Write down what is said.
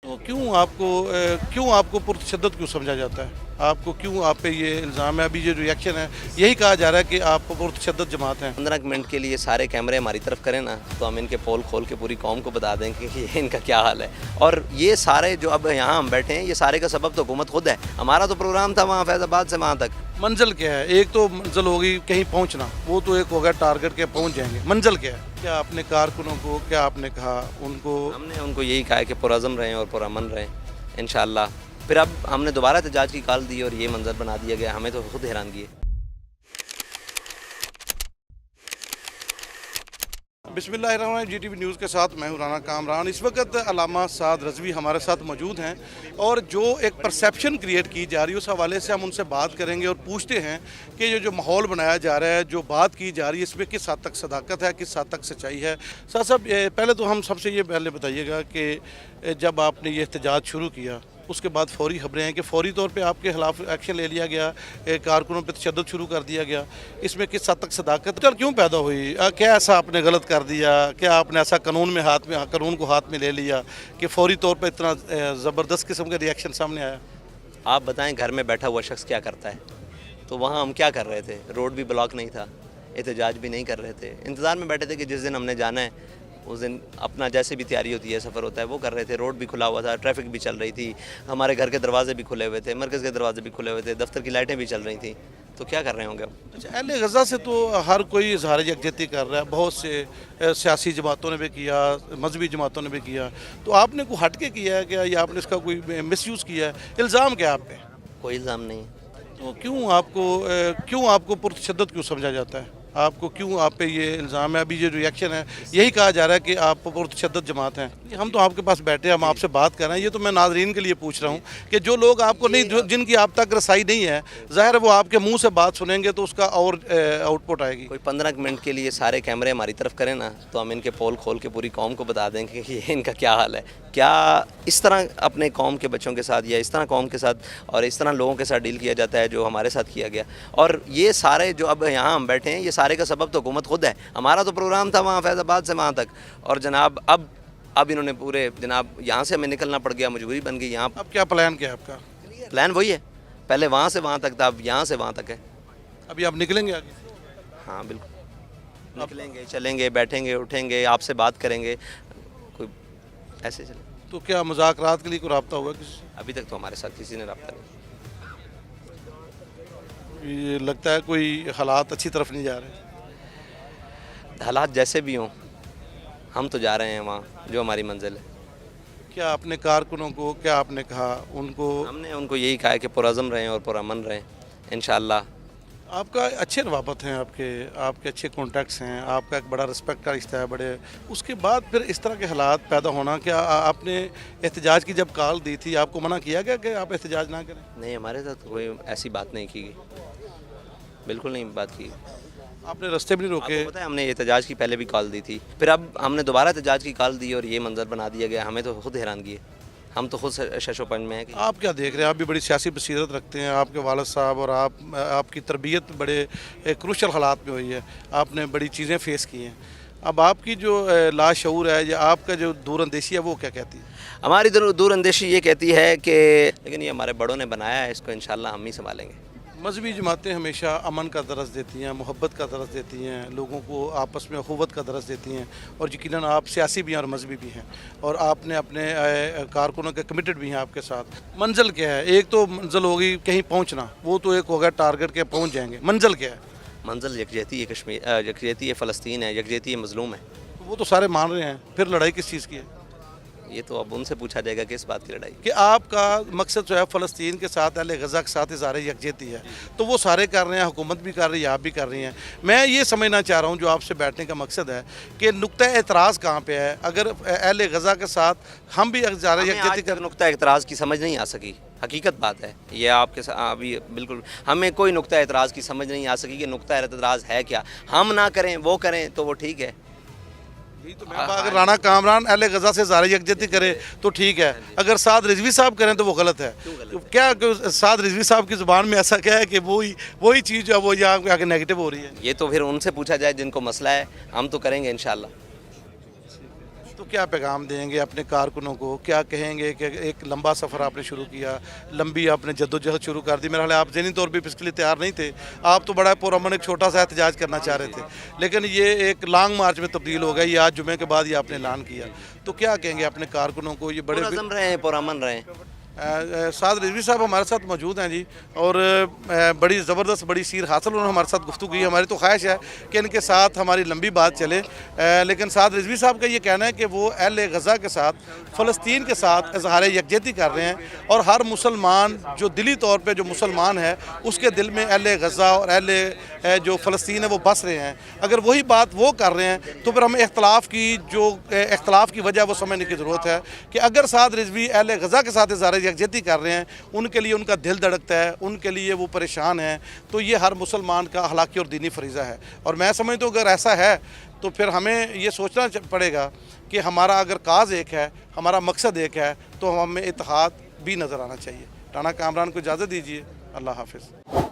تو क्यों आपको पुरतशद्दद क्यों समझा जाता है? आपको क्यों आप पे ये इल्ज़ाम है? अभी ये रिएक्शन है, यही कहा जा रहा है कि आप पुरतशद्दद जमात हैं। 15 मिनट के लिए सारे कैमरे हमारी तरफ करें ना, तो हम इनके पोल खोल के पूरी कौम को बता दें कि ये इनका क्या हाल है। और ये सारे जो अब यहाँ हम बैठे हैं, ये सारे का सबब तो हुकूमत खुद है। हमारा तो प्रोग्राम था वहाँ फैज़ाबाद से वहाँ तक। मंजिल क्या है? एक तो मंजिल होगी कहीं पहुंचना, वो तो एक होगा टारगेट के पहुंच जाएंगे। मंजिल क्या है? क्या आपने कारकुनों को क्या आपने कहा उनको? हमने उनको यही कहा है कि पुरअज़म रहें और पुरअमन रहें इंशाअल्लाह। फिर अब हमने दोबारा एहतजाज की कॉल दी और ये मंजर बना दिया गया, हमें तो खुद हैरानगी है। बिस्मिल्लाहिर्रहमानिर्रहीम। जीटीवी न्यूज़ के साथ मैं हूं राना कामरान। इस वक्त अल्लामा साद रज़वी हमारे साथ मौजूद हैं और जो एक परसेप्शन क्रिएट की जा रही है उस हवाले से हम उनसे बात करेंगे और पूछते हैं कि ये जो माहौल बनाया जा रहा है, जो बात की जा रही है, इसमें किस हद तक सदाकत है, किस हद तक सच्चाई है। साहब पहले तो हम सबसे ये पहले बताइएगा कि जब आपने ये एहतजाज शुरू किया उसके बाद फौरी खबरें हैं कि फौरी तौर पे आपके खिलाफ एक्शन ले लिया गया, कारकुनों पे तशद्दुद शुरू कर दिया गया। इसमें किस हद तक सदाकत क्यों पैदा हुई? क्या ऐसा आपने गलत कर दिया? क्या आपने ऐसा कानून को हाथ में ले लिया कि फौरी तौर पे इतना ज़बरदस्त किस्म का रिएक्शन सामने आया? आप बताएं, घर में बैठा हुआ शख्स क्या करता है? तो वहाँ हम क्या कर रहे थे? रोड भी ब्लॉक नहीं था, एहतजाज भी नहीं कर रहे थे, इंतज़ार में बैठे थे कि जिस दिन हमने जाना है उस दिन अपना जैसे भी तैयारी होती है, सफ़र होता है, वो कर रहे थे। रोड भी खुला हुआ था, ट्रैफिक भी चल रही थी, हमारे घर के दरवाजे भी खुले हुए थे, मरकज़ के दरवाजे भी खुले हुए थे, दफ्तर की लाइटें भी चल रही थी। तो क्या कर रहे होंगे हम? अच्छा, अहले गज़ा से तो हर कोई इज़हार यकजहती कर रहा है, बहुत से सियासी जमातों ने भी किया, मजहबी जमातों ने भी किया, तो आपने को हट के किया है क्या, या आपने इसका कोई मिसयूज़ किया है? इल्ज़ाम क्या आप पे? कोई इल्ज़ाम नहीं। तो क्यों आपको पुरतशद्दद क्यों समझा जाता है? आपको क्यों आप पे ये इल्ज़ाम है? अभी ये रिएक्शन है, यही कहा जा रहा है कि आप पुरतशद्दद जमात हैं। हम तो आपके पास बैठे हैं, हम आपसे बात कर रहे हैं, ये तो मैं नाज़रीन के लिए पूछ रहा हूँ कि जो लोग आपको नहीं, जिनकी आप तक रसाई नहीं है, ज़ाहिर है वो आपके मुंह से बात सुनेंगे तो उसका और आउटपुट आएगी। कोई 15 मिनट के लिए सारे कैमरे हमारी तरफ करें ना, तो हम इनके पोल खोल के पूरी कौम को बता दें कि ये इनका क्या हाल है। क्या इस तरह अपने कौम के बच्चों के साथ या इस तरह कौम के साथ और इस तरह लोगों के साथ डील किया जाता है जो हमारे साथ किया गया? और ये सारे जो अब यहाँ हम बैठे हैं, ये सारे का सबब तो हुकूमत खुद है। हमारा तो प्रोग्राम था वहाँ फैज़ाबाद से वहाँ तक, और जनाब अब इन्होंने पूरे जनाब यहाँ से हमें निकलना पड़ गया, मजबूरी बन गई। यहाँ अब क्या प्लान क्या है आपका? प्लान वही है, पहले वहाँ से वहाँ तक था, अब यहाँ से वहाँ तक है। अभी आप निकलेंगे आगे? हाँ बिल्कुल, निकलेंगे, चलेंगे, बैठेंगे, उठेंगे, आपसे बात करेंगे, कोई ऐसे चले। तो क्या मुज़ाकरात के लिए कोई रब्ता हुआ किसी? अभी तक तो हमारे साथ किसी ने रब्ता नहीं। ये लगता है कोई हालात अच्छी तरफ नहीं जा रहे। हालात जैसे भी हों, हम तो जा रहे हैं वहाँ जो हमारी मंजिल है। क्या आपने कारकुनों को क्या आपने कहा उनको? हमने उनको यही कहा है कि पुरअज़म रहें और पुरअमन रहें इंशाअल्लाह। आपका अच्छे रवाबत हैं, आपके अच्छे कॉन्टैक्ट्स हैं, आपका एक बड़ा रिस्पेक्ट का रिश्ता है बड़े, उसके बाद फिर इस तरह के हालात पैदा होना, क्या आपने एहतजाज की जब कॉल दी थी आपको मना किया गया कि आप एहतजाज ना करें? नहीं, हमारे साथ कोई ऐसी बात नहीं की गई, बिल्कुल नहीं बात की। आपने रास्ते भी नहीं रोके? आपको पता है हमने एहतजाज की पहले भी कॉल दी थी, फिर अब हमने दोबारा एहतजाज की कॉल दी और ये मंजर बना दिया गया, हमें तो खुद हैरानगी है। हम तो खुद शशोपंज में हैं कि आप क्या देख रहे हैं? आप भी बड़ी सियासी बसीरत रखते हैं, आपके वालिद साहब और आपकी तरबियत बड़े क्रूशल हालात में हुई है, आपने बड़ी चीज़ें फेस की हैं। अब आपकी जो लाशऊर है या आपका जो दूरअंदेशी है वो क्या कहती है? हमारी दूरअंदेशी ये कहती है कि लेकिन ये हमारे बड़ों ने बनाया है, इसको इंशाल्लाह हम ही संभालेंगे। मजहबी जमातें हमेशा अमन का दरस देती हैं, मोहब्बत का दरस देती हैं, लोगों को आपस में अखुवत का दरस देती हैं, और यकीनन आप सियासी भी हैं और मजहबी भी हैं, और आपने अपने कारकुनों के कमिटेड भी हैं आपके साथ। मंजिल क्या है? एक तो मंजिल होगी कहीं पहुंचना, वो तो एक होगा टारगेट के पहुंच जाएंगे। मंजिल क्या है? मंजिल यकजहती है, कश्मीर यकजहती है, फ़लस्तीन है, यकजहती है, मज़लूम है। वो तो सारे मान रहे हैं, फिर लड़ाई किस चीज़ की है? ये तो अब उनसे पूछा जाएगा कि इस बात की लड़ाई कि आपका मकसद जो है फ़लस्तीन के साथ, अहले गज़ा के साथ इज़हार यकजहती है, तो वो सारे कर रहे हैं, हुकूमत भी कर रही है, आप भी कर रही हैं। मैं ये समझना चाह रहा हूँ, जो आपसे बैठने का मकसद है कि नुक्ता एतराज़ कहाँ पे है? अगर अहले गज़ा के साथ हम भी इज़हार यकजहती कर, नुक्ता एतराज़ की समझ नहीं आ सकी, हकीकत बात है ये आपके साथ। अभी बिल्कुल हमें कोई नुक्ता एतराज़ की समझ नहीं आ सकी कि नुक्ता एतराज़ है क्या। हम ना करें, वो करें तो वो ठीक है। तो अगर राना कामरान अहले गज़ा से इज़हार यकजहती करे तो ठीक है, अगर साद रिजवी साहब करें तो वो गलत है। क्या साद रिजवी साहब की ज़ुबान में ऐसा क्या है कि वही चीज़ जो है वो यहाँ आगे नेगेटिव हो रही है? ये तो फिर उनसे पूछा जाए जिनको मसला है, हम तो करेंगे इंशाअल्लाह। तो क्या पैगाम देंगे अपने कारकुनों को, क्या कहेंगे कि एक लंबा सफ़र आपने शुरू किया, लंबी आपने जद्दोजहद शुरू कर दी, मेरा ख्याल है आप ज़हनी तौर पे इसके लिए तैयार नहीं थे, आप तो बड़ा पुरअमन एक छोटा सा एहतजाज करना चाह रहे थे, लेकिन ये एक लॉन्ग मार्च में तब्दील हो गया, ये आज जुमे के बाद ये आपने ऐलान किया, तो क्या कहेंगे अपने कारकुनों को? ये बड़े पुरअज़म रहे हैं, पुरअमन रहे हैं। साद रिजवी साहब हमारे साथ मौजूद हैं जी, और बड़ी ज़बरदस्त बड़ी सीर हासिल उन्होंने हमारे साथ गुफ्तगू की। हमारी तो ख्वाहिश है कि इनके साथ हमारी लंबी बात चले, लेकिन साद रिजवी साहब का ये कहना है कि वो अहले गज़ा के साथ, फ़लस्तीन के साथ इज़हार यकजहती कर रहे हैं, और हर मुसलमान जो दिली तौर पर जो मुसलमान है उसके दिल में अहले गज़ा और अहले जो फ़लस्तीन है वो बस रहे हैं। अगर वही बात वो कर रहे हैं तो फिर हमें इख्तलाफ की वजह वो समझने की ज़रूरत है कि अगर साद रिजवी अहले गज़ा के साथ इज़हार यकजहती कर रहे हैं, उनके लिए उनका दिल धड़कता है, उनके लिए वो परेशान हैं, तो ये हर मुसलमान का अखलाकी और दीनी फरीज़ा है। और मैं समझता हूँ अगर ऐसा है तो फिर हमें ये सोचना पड़ेगा कि हमारा अगर काज एक है, हमारा मकसद एक है, तो हमें इत्तेहाद भी नज़र आना चाहिए। राना कामरान को इजाज़त दीजिए। अल्लाह हाफ़िज़।